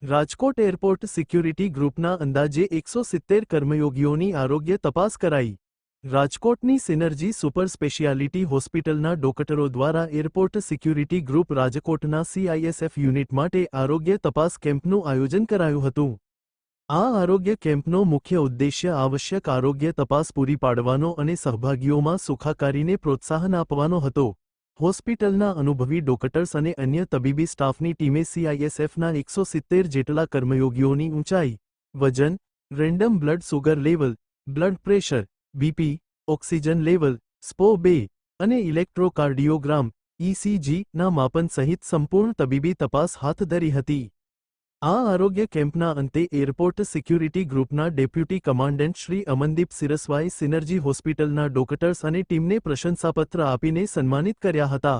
Rajkot airport security ગ્રુપના અંદાજે 170 કર્મયોગીઓની આરોગ્ય તપાસ કરાઈ. રાજકોટની સિનર્જી સુપર સ્પેશિયાલિટી હોસ્પિટલના ડોક્ટરો દ્વારા એરપોર્ટ સિક્યુરિટી ગ્રુપ રાજકોટના CISF યુનિટ માટે આરોગ્ય તપાસ કેમ્પનું આયોજન કરાયું હતું. આ આરોગ્ય કેમ્પનો મુખ્ય ઉદ્દેશ્ય આવશ્યક આરોગ્ય તપાસ પૂરી પાડવાનો અને સહભાગીઓમાં સુખાકારીને પ્રોત્સાહન આપવાનો હતો. હોસ્પિટલના અનુભવી ડોક્ટર્સ અને અન્ય તબીબી સ્ટાફની ટીમે CISFના 170 જેટલા કર્મયોગીઓની ઊંચાઈ, વજન, random blood sugar level, blood pressure, BP, oxygen level, SPO2 અને ઇલેક્ટ્રોકાર્ડિયોગ્રામ ECG ના માપન સહિત સંપૂર્ણ તબીબી તપાસ હાથ ધરી હતી. આ આરોગ્ય કેમ્પના અંતે એરપોર્ટ સિક્યુરિટી ગ્રુપના deputy commandant Shri Amandeep સિરસવાએ synergy હોસ્પિટલના ડોક્ટર્સ અને ટીમને પ્રશંસાપત્ર આપીને સન્માનિત કર્યા હતા.